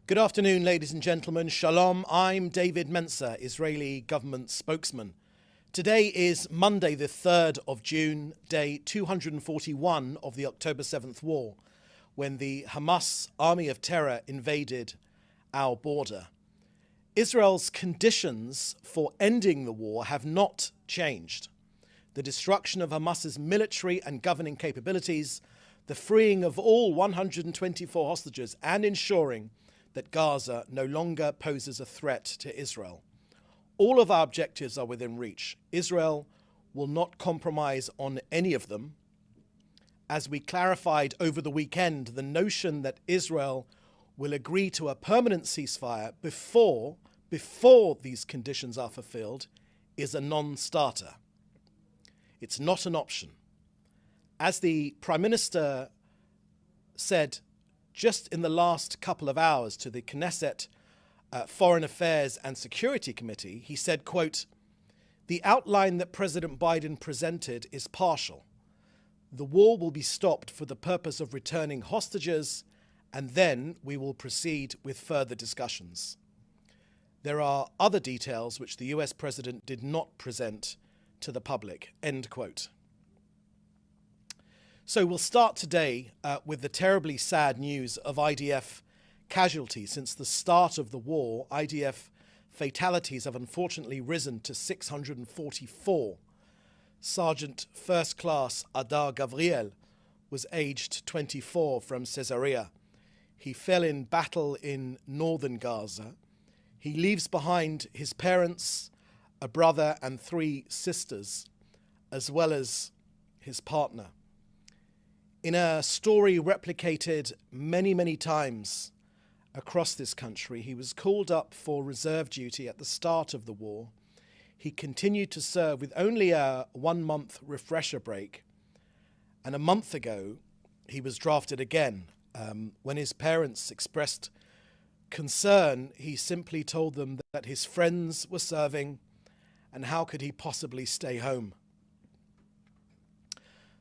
Good afternoon, ladies and gentlemen. Shalom. I'm David Mencer, Israeli government spokesman. Today is Monday, the 3rd of June, day 241 of the October 7th war, when the Hamas army of terror invaded our border. Israel's conditions for ending the war have not changed. The destruction of Hamas's military and governing capabilities, the freeing of all 124 hostages, and ensuring that Gaza no longer poses a threat to Israel. All of our objectives are within reach. Israel will not compromise on any of them. As we clarified over the weekend, the notion that Israel will agree to a permanent ceasefire before these conditions are fulfilled is a non-starter. It's not an option. As the Prime Minister said just in the last couple of hours to the Knesset Foreign Affairs and Security Committee, he said, quote, "The outline that President Biden presented is partial. The war will be stopped for the purpose of returning hostages, and then we will proceed with further discussions. There are other details which the US president did not present to the public," end quote. So we'll start today with the terribly sad news of IDF casualties. Since the start of the war, IDF fatalities have unfortunately risen to 644. Sergeant First Class Adar Gavriel was aged 24 from Caesarea. He fell in battle in northern Gaza. He leaves behind his parents, a brother and 3 sisters, as well as his partner. In a story replicated many, many times across this country, he was called up for reserve duty at the start of the war. He continued to serve with only a 1-month refresher break. And a month ago, he was drafted again. When his parents expressed concern, he simply told them that his friends were serving and how could he possibly stay home.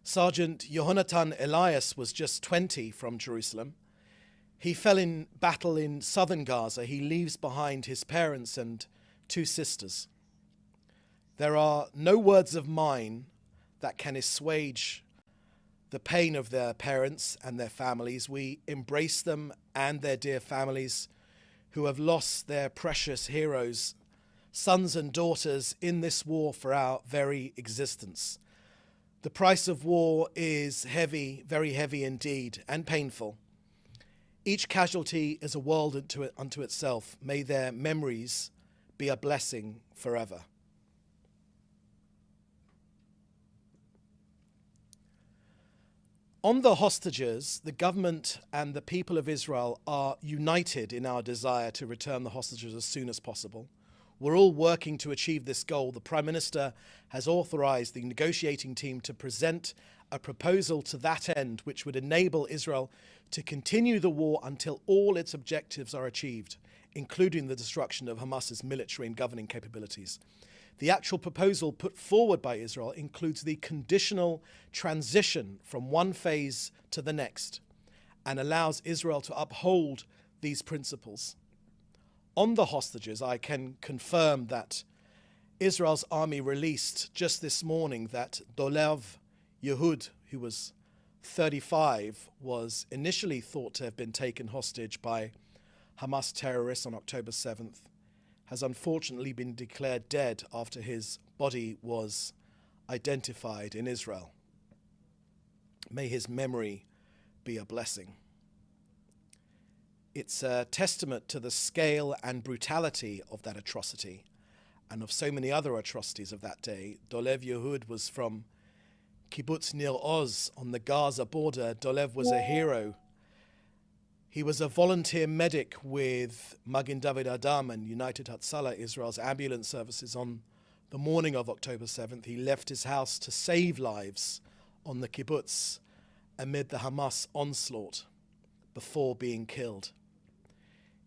Sergeant Yehonatan Elias was just 20 from Jerusalem. He fell in battle in southern Gaza. He leaves behind his parents and 2 sisters. There are no words of mine that can assuage the pain of their parents and their families. We embrace them and their dear families who have lost their precious heroes, sons and daughters in this war for our very existence. The price of war is heavy, very heavy indeed, and painful. Each casualty is a world unto itself. May their memories be a blessing forever. On the hostages, the government and the people of Israel are united in our desire to return the hostages as soon as possible. We're all working to achieve this goal. The Prime Minister has authorized the negotiating team to present a proposal to that end, which would enable Israel to continue the war until all its objectives are achieved, including the destruction of Hamas's military and governing capabilities. The actual proposal put forward by Israel includes the conditional transition from one phase to the next and allows Israel to uphold these principles. On the hostages, I can confirm that Israel's army released just this morning that Dolev Yehud, who was 35, was initially thought to have been taken hostage by Hamas terrorists on October 7th, has unfortunately been declared dead after his body was identified in Israel. May his memory be a blessing. It's a testament to the scale and brutality of that atrocity and of so many other atrocities of that day. Dolev Yehud was from Kibbutz Nir Oz on the Gaza border. Dolev was a hero. He was a volunteer medic with Magen David Adom and United Hatzalah, Israel's ambulance services. On the morning of October 7th, he left his house to save lives on the kibbutz amid the Hamas onslaught before being killed.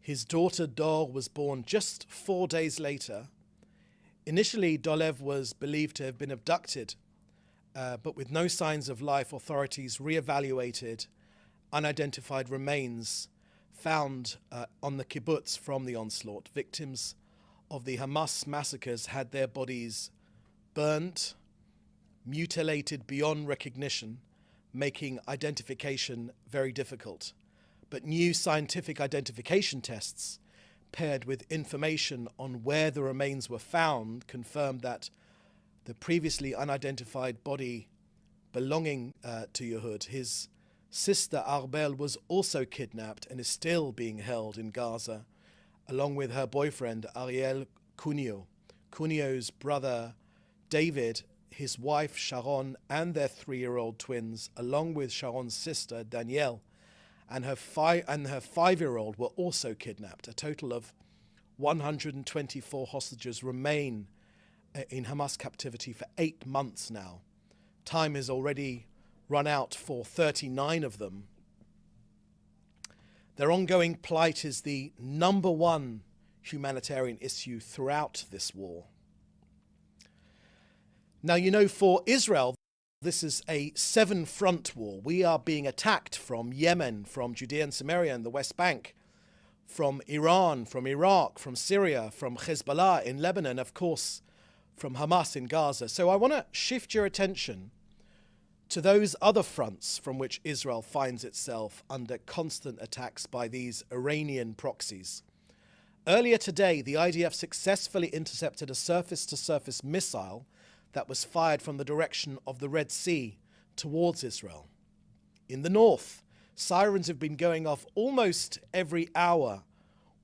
His daughter Dor was born just 4 days later. Initially, Dolev was believed to have been abducted, but with no signs of life, authorities re-evaluated unidentified remains found on the kibbutz from the onslaught. Victims of the Hamas massacres had their bodies burnt, mutilated beyond recognition, making identification very difficult. But new scientific identification tests, paired with information on where the remains were found, confirmed that the previously unidentified body belonging to Yehud, his sister Arbel, was also kidnapped and is still being held in Gaza, along with her boyfriend Ariel Cunio. Cunio's brother David, his wife Sharon, and their 3-year-old twins, along with Sharon's sister Danielle, and her 5-year-old were also kidnapped. A total of 124 hostages remain in Hamas captivity for 8 months now. Time has already run out for 39 of them. Their ongoing plight is the #1 humanitarian issue throughout this war. Now, you know, for Israel, this is a 7-front war. We are being attacked from Yemen, from Judea and Samaria and the West Bank, from Iran, from Iraq, from Syria, from Hezbollah in Lebanon, of course, from Hamas in Gaza. So I want to shift your attention to those other fronts from which Israel finds itself under constant attacks by these Iranian proxies. Earlier today, the IDF successfully intercepted a surface-to-surface missile that was fired from the direction of the Red Sea towards Israel. In the north, sirens have been going off almost every hour,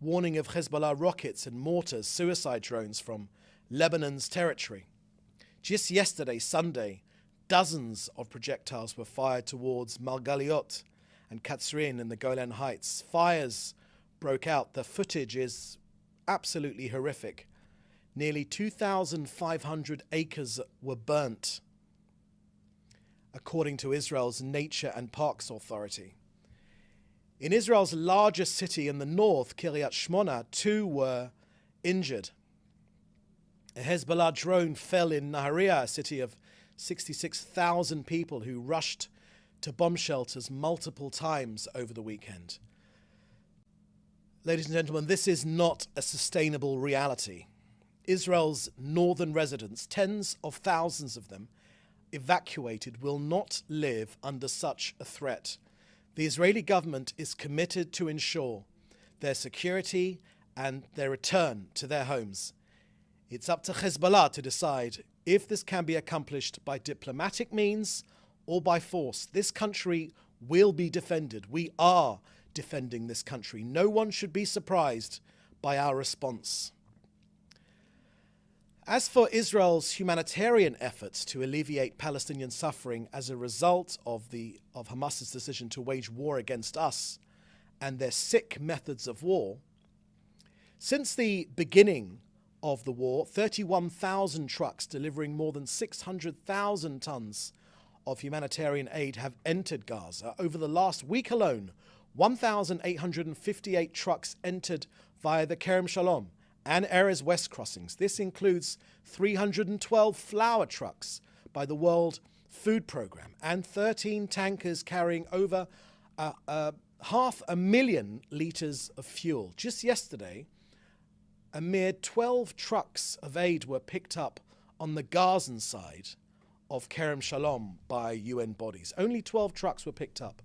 warning of Hezbollah rockets and mortars, suicide drones from Lebanon's territory. Just yesterday, Sunday, dozens of projectiles were fired towards Margaliot and Katzrin in the Golan Heights. Fires broke out. The footage is absolutely horrific. Nearly 2,500 acres were burnt, according to Israel's Nature and Parks Authority. In Israel's largest city in the north, Kiryat Shmona, 2 were injured. A Hezbollah drone fell in Nahariya, a city of 66,000 people who rushed to bomb shelters multiple times over the weekend. Ladies and gentlemen, this is not a sustainable reality. Israel's northern residents, tens of thousands of them, evacuated, will not live under such a threat. The Israeli government is committed to ensure their security and their return to their homes. It's up to Hezbollah to decide if this can be accomplished by diplomatic means or by force. This country will be defended. We are defending this country. No one should be surprised by our response. As for Israel's humanitarian efforts to alleviate Palestinian suffering as a result of Hamas's decision to wage war against us and their sick methods of war, since the beginning of the war, 31,000 trucks delivering more than 600,000 tons of humanitarian aid have entered Gaza. Over the last week alone, 1,858 trucks entered via the Kerem Shalom and Erez West crossings. This includes 312 flour trucks by the World Food Programme and 13 tankers carrying over 500,000 litres of fuel. Just yesterday, a mere 12 trucks of aid were picked up on the Gazan side of Kerem Shalom by UN bodies. Only 12 trucks were picked up.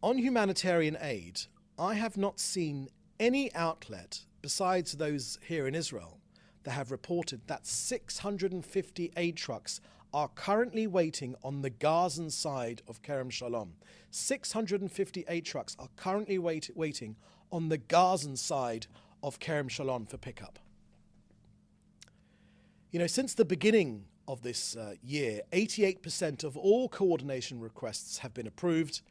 On humanitarian aid, I have not seen any outlet besides those here in Israel that have reported that 650 aid trucks are currently waiting on the Gazan side of Kerem Shalom. 650 aid trucks are currently waiting on the Gazan side of Kerem Shalom for pickup. You know, since the beginning of this year, 88% of all coordination requests have been approved.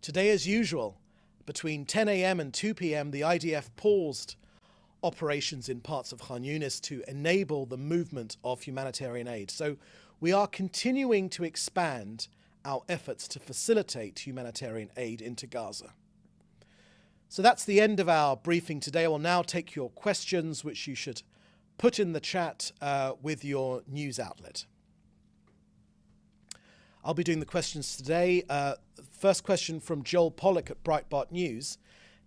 Today, as usual, between 10 a.m. and 2 p.m., the IDF paused operations in parts of Khan Yunis to enable the movement of humanitarian aid. So we are continuing to expand our efforts to facilitate humanitarian aid into Gaza. So that's the end of our briefing today. I will now take your questions, which you should put in the chat with your news outlet. I'll be doing the questions today. First question from Joel Pollack at Breitbart News.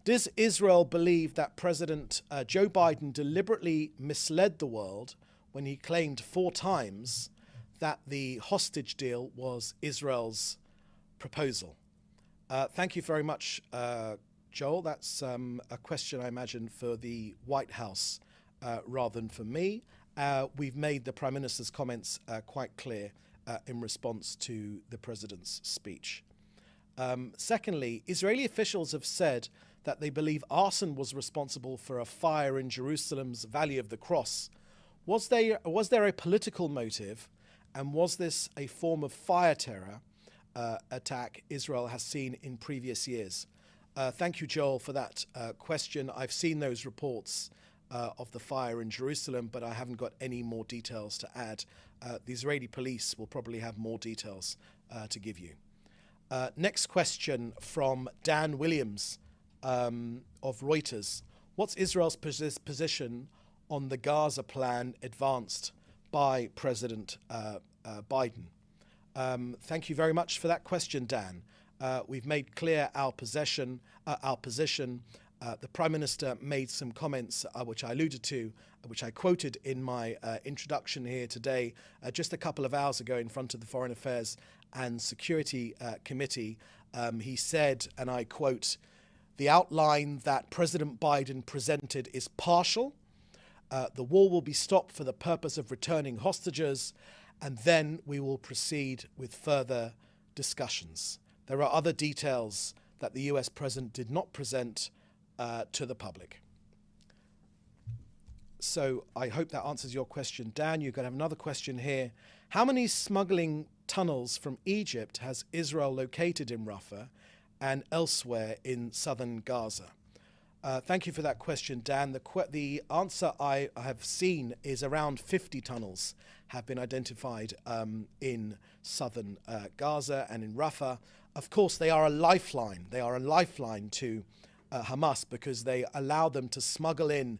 Does Israel believe that President Joe Biden deliberately misled the world when he claimed 4 times that the hostage deal was Israel's proposal? Thank you very much, Joel. That's a question, I imagine, for the White House rather than for me. We've made the Prime Minister's comments quite clear in response to the President's speech. Secondly, Israeli officials have said that they believe arson was responsible for a fire in Jerusalem's Valley of the Cross. Was there a political motive, and was this a form of fire terror attack Israel has seen in previous years? Thank you, Joel, for that question. I've seen those reports of the fire in Jerusalem, but I haven't got any more details to add. The Israeli police will probably have more details to give you. Next question from Dan Williams of Reuters. What's Israel's position on the Gaza plan advanced by President Biden? Thank you very much for that question, Dan. We've made clear our position. The Prime Minister made some comments which I alluded to, which I quoted in my introduction here today, just a couple of hours ago in front of the Foreign Affairs and Security Committee. He said, and I quote, "The outline that President Biden presented is partial. The war will be stopped for the purpose of returning hostages, and then we will proceed with further discussions." There are other details that the US President did not present to the public. So I hope that answers your question. Dan, you're going to have another question here. How many smuggling tunnels from Egypt has Israel located in Rafah and elsewhere in southern Gaza? Thank you for that question, Dan. The answer I have seen is around 50 tunnels have been identified in southern Gaza and in Rafah. Of course, they are a lifeline. They are a lifeline to Hamas because they allow them to smuggle in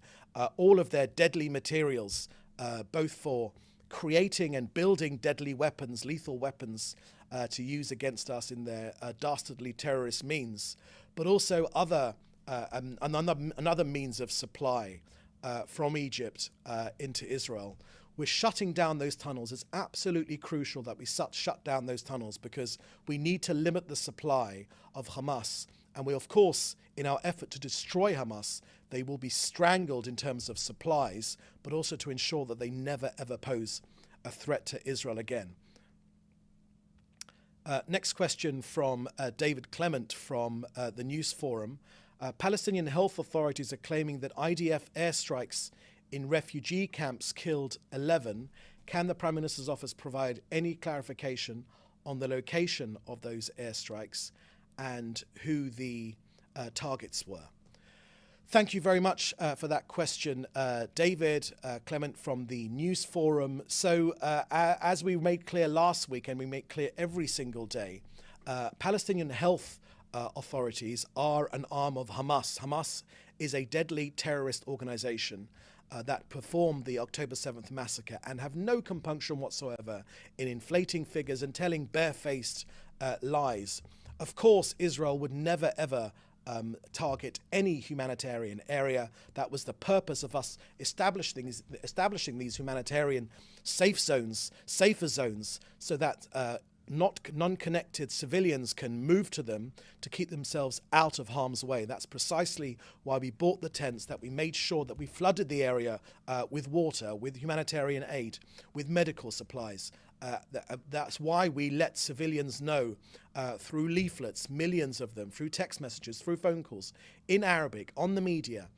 all of their deadly materials, both for creating and building deadly weapons, lethal weapons to use against us in their dastardly terrorist means, but also another means of supply from Egypt into Israel. We're shutting down those tunnels. It's absolutely crucial that we shut down those tunnels because we need to limit the supply of Hamas. And we, of course, in our effort to destroy Hamas, they will be strangled in terms of supplies, but also to ensure that they never, ever pose a threat to Israel again. Next question from David Clement from the News Forum. Palestinian health authorities are claiming that IDF airstrikes in refugee camps killed 11. Can the Prime Minister's office provide any clarification on the location of those airstrikes and who the targets were? Thank you very much for that question, David Clement from the News Forum. So as we made clear last week and we make clear every single day, Palestinian health authorities are an arm of Hamas. Hamas is a deadly terrorist organization that performed the October 7th massacre and have no compunction whatsoever in inflating figures and telling barefaced lies. Of course, Israel would never, ever target any humanitarian area. That was the purpose of us establishing these humanitarian safer zones, so that non-connected civilians can move to them to keep themselves out of harm's way. That's precisely why we bought the tents, that we made sure that we flooded the area with water, with humanitarian aid, with medical supplies. That's why we let civilians know through leaflets, millions of them, through text messages, through phone calls, in Arabic, on the media,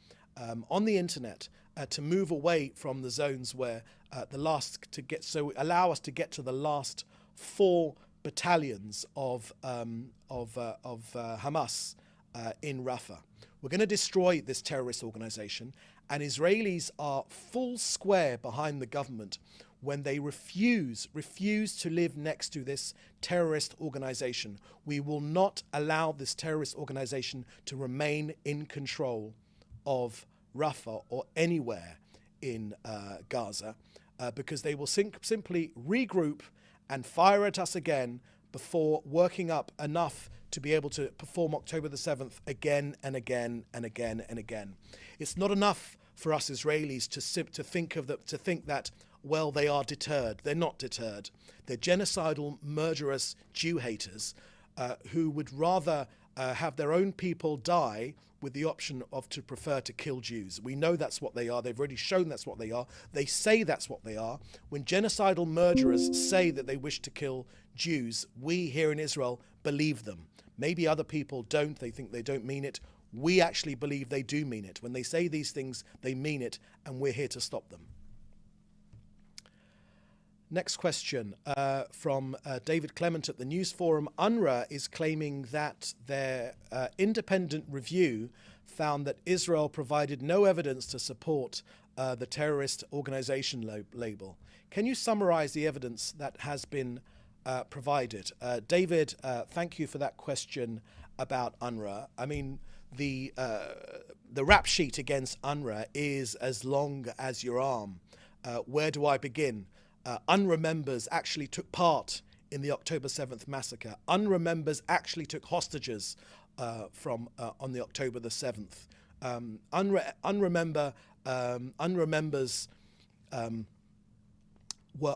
on the internet, to move away from the zones where allow us to get to the last 4 battalions of Hamas in Rafah. We're going to destroy this terrorist organization, and Israelis are full square behind the government when they refuse to live next to this terrorist organization. We will not allow this terrorist organization to remain in control of Rafah or anywhere in Gaza because they will simply regroup and fire at us again before working up enough to be able to perform October the 7th again and again and again and again. It's not enough for us Israelis to think that, well, they are deterred. They're not deterred. They're genocidal, murderous Jew haters who would rather have their own people die with the option of to prefer to kill Jews. We know that's what they are. They've already shown that's what they are. They say that's what they are. When genocidal murderers say that they wish to kill Jews, we here in Israel believe them. Maybe other people don't. They think they don't mean it. We actually believe they do mean it. When they say these things, they mean it, and we're here to stop them. Next question from David Clement at the News Forum. UNRWA is claiming that their independent review found that Israel provided no evidence to support the terrorist organization label. Can you summarize the evidence that has been provided? David, thank you for that question about UNRWA. I mean, the rap sheet against UNRWA is as long as your arm. Where do I begin? UNRWA members actually took part in the October 7th massacre. UNRWA members actually took hostages on the October the 7th. UNRWA members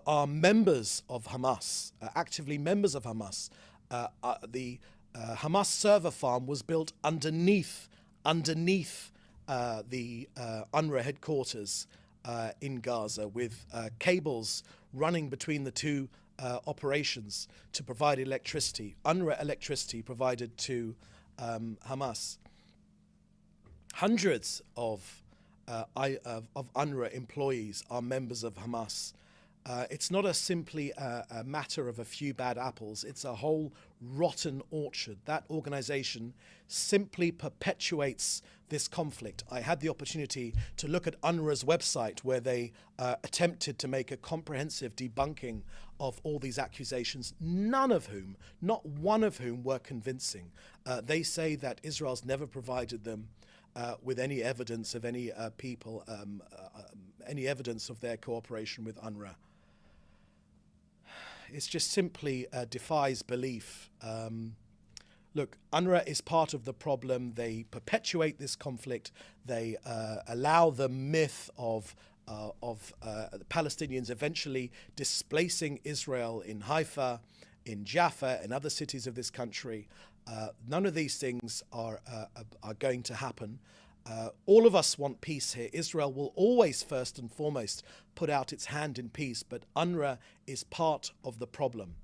are members of Hamas, actively members of Hamas. The Hamas server farm was built underneath the UNRWA headquarters in Gaza, with cables running between the two operations to provide electricity. UNRWA electricity provided to Hamas. Hundreds of UNRWA employees are members of Hamas. It's not simply a matter of a few bad apples. It's a whole rotten orchard. That organization simply perpetuates this conflict. I had the opportunity to look at UNRWA's website, where they attempted to make a comprehensive debunking of all these accusations, none of whom, not one of whom, were convincing. They say that Israel's never provided them with any evidence of any any evidence of their cooperation with UNRWA. It's just simply defies belief. Look, UNRWA is part of the problem. They perpetuate this conflict. They allow the myth of the Palestinians eventually displacing Israel in Haifa, in Jaffa, and other cities of this country. None of these things are going to happen. All of us want peace here. Israel will always, first and foremost, put out its hand in peace, but UNRWA is part of the problem.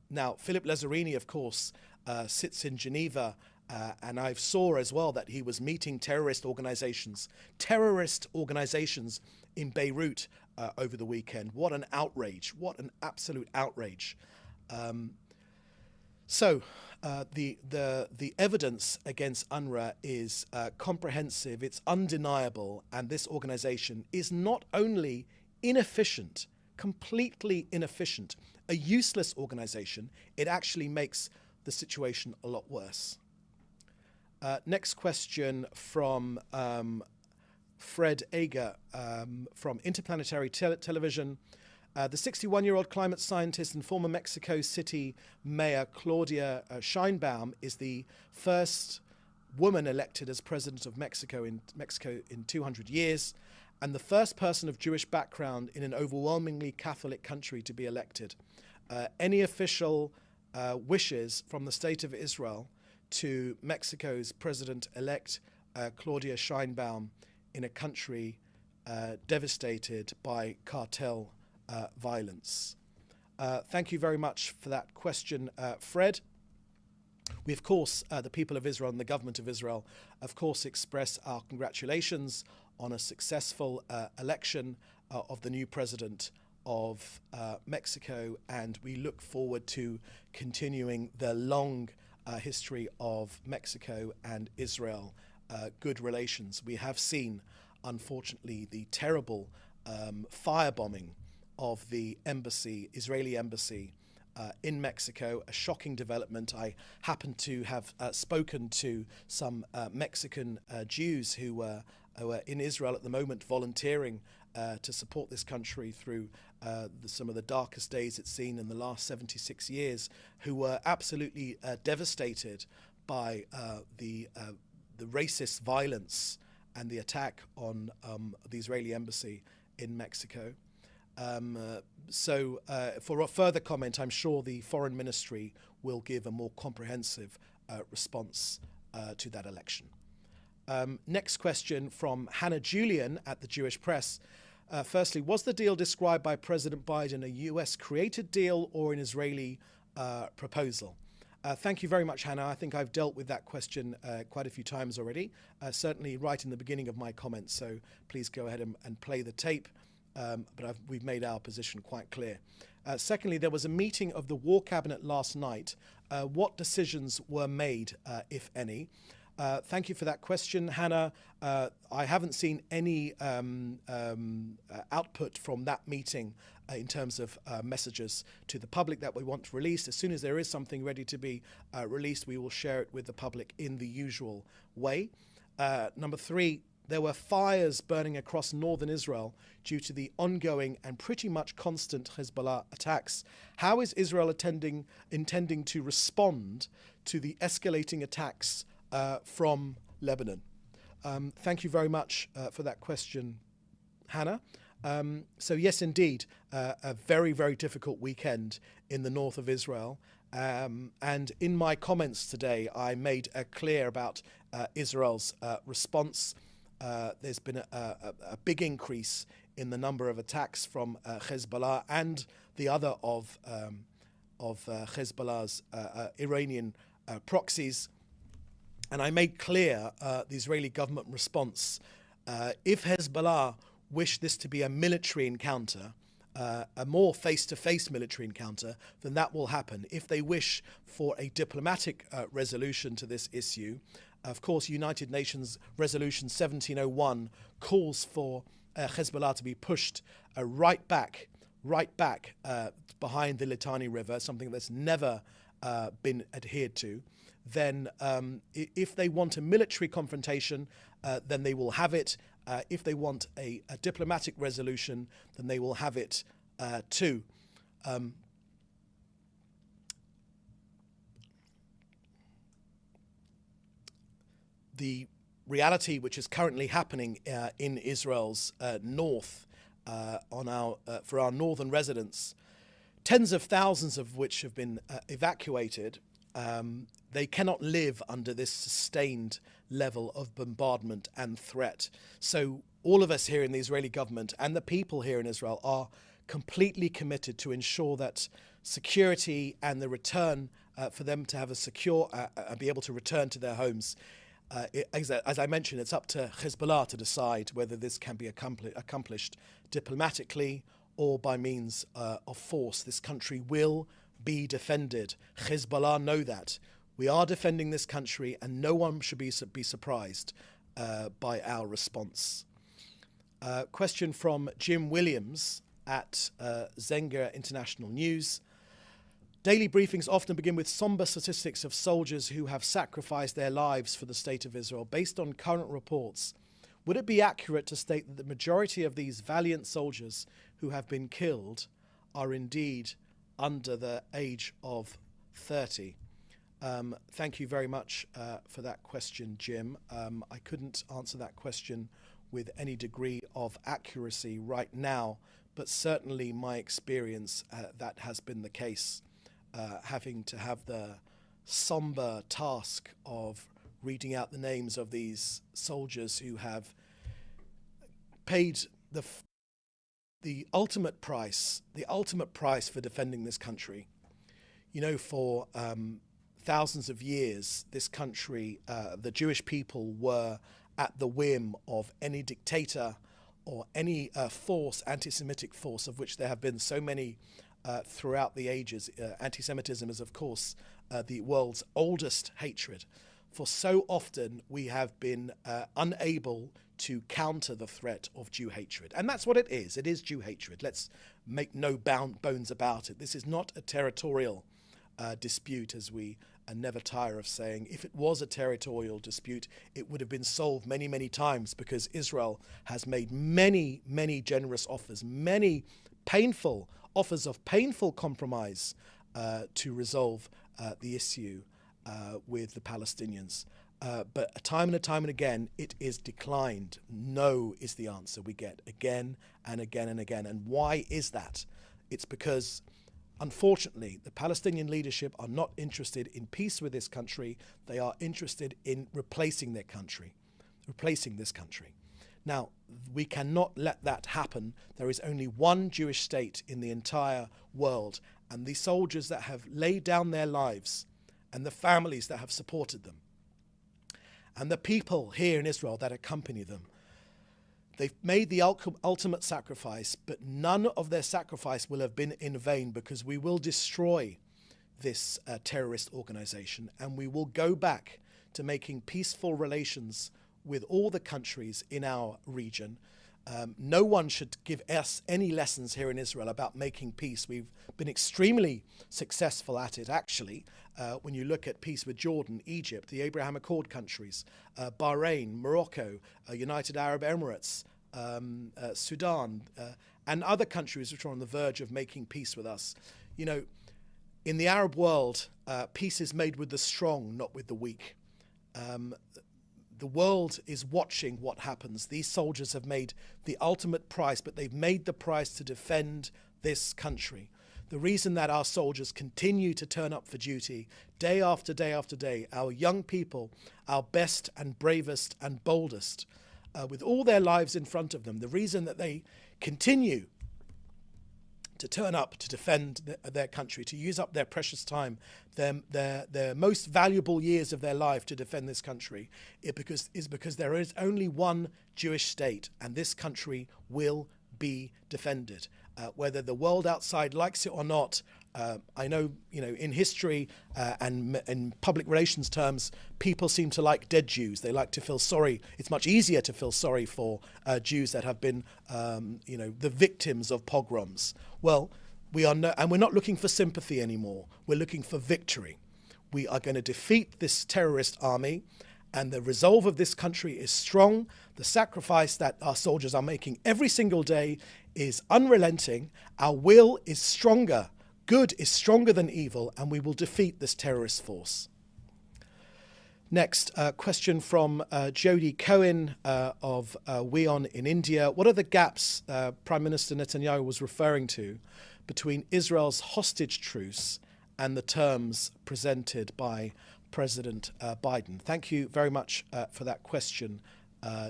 Now, Philip Lazzarini, of course, sits in Geneva, and I saw as well that he was meeting terrorist organizations in Beirut over the weekend. What an outrage. What an absolute outrage. So the evidence against UNRWA is comprehensive, it's undeniable, and this organization is not only inefficient, completely inefficient, a useless organization, it actually makes the situation a lot worse. Next question from Fred Ager from Interplanetary Television. The 61-year-old climate scientist and former Mexico City Mayor Claudia Sheinbaum is the first woman elected as president of Mexico in 200 years, and the first person of Jewish background in an overwhelmingly Catholic country to be elected. Any official wishes from the State of Israel to Mexico's president-elect Claudia Sheinbaum in a country devastated by cartel violence. Thank you very much for that question, Fred. We, of course, the people of Israel and the government of Israel, of course, express our congratulations on a successful election of the new president of Mexico, and we look forward to continuing the long history of Mexico and Israel good relations. We have seen, unfortunately, the terrible firebombing of the embassy, Israeli embassy in Mexico, a shocking development. I happen to have spoken to some Mexican Jews who are in Israel at the moment volunteering to support this country through some of the darkest days it's seen in the last 76 years, who were absolutely devastated by the racist violence and the attack on the Israeli embassy in Mexico. For a further comment, I'm sure the Foreign Ministry will give a more comprehensive response to that election. Next question from Hannah Julian at the Jewish Press. Firstly, was the deal described by President Biden a US-created deal or an Israeli proposal? Thank you very much, Hannah. I think I've dealt with that question quite a few times already, certainly right in the beginning of my comments, so please go ahead and play the tape. But we've made our position quite clear. Secondly, there was a meeting of the War Cabinet last night. What decisions were made, if any? Thank you for that question, Hannah. I haven't seen any output from that meeting in terms of messages to the public that we want to release. As soon as there is something ready to be released, we will share it with the public in the usual way. Number three, there were fires burning across northern Israel due to the ongoing and pretty much constant Hezbollah attacks. How is Israel intending to respond to the escalating attacks from Lebanon? Thank you very much for that question, Hannah. So yes, indeed, a very, very difficult weekend in the north of Israel. And in my comments today, I made clear about Israel's response. There's been a big increase in the number of attacks from Hezbollah and the other of Hezbollah's Iranian proxies. And I made clear the Israeli government response. If Hezbollah wish this to be a military encounter, a more face-to-face military encounter, then that will happen. If they wish for a diplomatic resolution to this issue, of course, United Nations Resolution 1701 calls for Hezbollah to be pushed right back behind the Litani River, something that's never been adhered to. Then if they want a military confrontation, then they will have it. If they want a diplomatic resolution, then they will have it too. The reality which is currently happening in Israel's north for our northern residents, tens of thousands of which have been evacuated, they cannot live under this sustained level of bombardment and threat. So all of us here in the Israeli government and the people here in Israel are completely committed to ensure that security and the return for them to have a secure, be able to return to their homes. As I mentioned, it's up to Hezbollah to decide whether this can be accomplished diplomatically or by means of force. This country will be defended. Hezbollah know that. We are defending this country, and no one should be surprised by our response. Question from Jim Williams at Zenger International News. Daily briefings often begin with somber statistics of soldiers who have sacrificed their lives for the state of Israel. Based on current reports, would it be accurate to state that the majority of these valiant soldiers who have been killed are indeed under the age of 30? Thank you very much for that question, Jim. I couldn't answer that question with any degree of accuracy right now, but certainly my experience, that has been the case. Having to have the somber task of reading out the names of these soldiers who have paid the ultimate price for defending this country. You know, for thousands of years, this country, the Jewish people, were at the whim of any dictator or any force, anti-Semitic force, of which there have been so many throughout the ages. Anti-Semitism is, of course, the world's oldest hatred. For so often we have been unable to counter the threat of Jew hatred. And that's what it is. It is Jew hatred. Let's make no bones about it. This is not a territorial dispute, as we never tire of saying. If it was a territorial dispute, it would have been solved many, many times, because Israel has made many, many generous offers, many painful offers of painful compromise to resolve the issue with the Palestinians. But time and again, it is declined. No is the answer we get again and again and again. And why is that? It's because, unfortunately, the Palestinian leadership are not interested in peace with this country. They are interested in replacing their country, replacing this country. Now, we cannot let that happen. There is only one Jewish state in the entire world, and the soldiers that have laid down their lives and the families that have supported them and the people here in Israel that accompany them, they've made the ultimate sacrifice, but none of their sacrifice will have been in vain, because we will destroy this terrorist organization, and we will go back to making peaceful relations with all the countries in our region. No one should give us any lessons here in Israel about making peace. We've been extremely successful at it, actually. When you look at peace with Jordan, Egypt, the Abraham Accord countries, Bahrain, Morocco, United Arab Emirates, Sudan, and other countries which are on the verge of making peace with us. You know, in the Arab world, peace is made with the strong, not with the weak. The world is watching what happens. These soldiers have made the ultimate price, but they've made the price to defend this country. The reason that our soldiers continue to turn up for duty day after day after day, our young people, our best and bravest and boldest, with all their lives in front of them, the reason that they continue to turn up to defend their country, to use up their precious time, their most valuable years of their life to defend this country, is because there is only one Jewish state, and this country will be defended. Whether the world outside likes it or not, I know, in history and in public relations terms, people seem to like dead Jews. They like to feel sorry. It's much easier to feel sorry for Jews that have been, the victims of pogroms. Well, we're not looking for sympathy anymore. We're looking for victory. We are going to defeat this terrorist army, and the resolve of this country is strong. The sacrifice that our soldiers are making every single day is unrelenting. Our will is stronger. Good is stronger than evil, and we will defeat this terrorist force. Next, question from Jody Cohen of WION in India. What are the gaps Prime Minister Netanyahu was referring to between Israel's hostage truce and the terms presented by President Biden? Thank you very much for that question,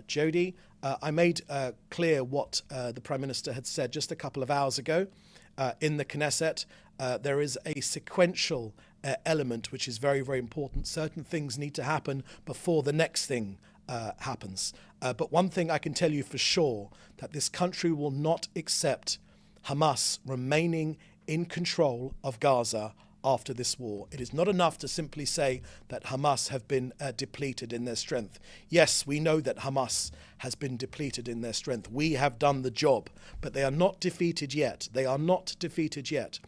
Jody. I made clear what the Prime Minister had said just a couple of hours ago in the Knesset. There is a sequential element which is very, very important. Certain things need to happen before the next thing happens. But one thing I can tell you for sure, that this country will not accept Hamas remaining in control of Gaza after this war. It is not enough to simply say that Hamas have been depleted in their strength. Yes, we know that Hamas has been depleted in their strength. We have done the job, but they are not defeated yet. They are not defeated yet.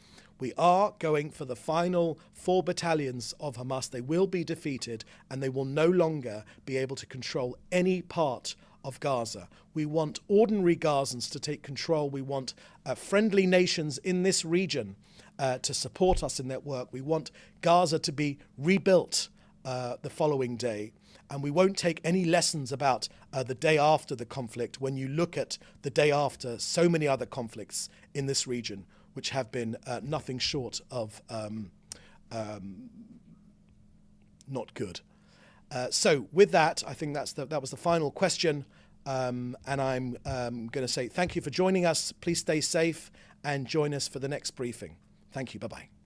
We are going for the final 4 battalions of Hamas. They will be defeated, and they will no longer be able to control any part of Gaza. We want ordinary Gazans to take control. We want friendly nations in this region to support us in that work. We want Gaza to be rebuilt the following day. And we won't take any lessons about the day after the conflict when you look at the day after so many other conflicts in this region, which have been nothing short of not good. So with that, I think that was the final question. And I'm going to say thank you for joining us. Please stay safe and join us for the next briefing. Thank you. Bye-bye.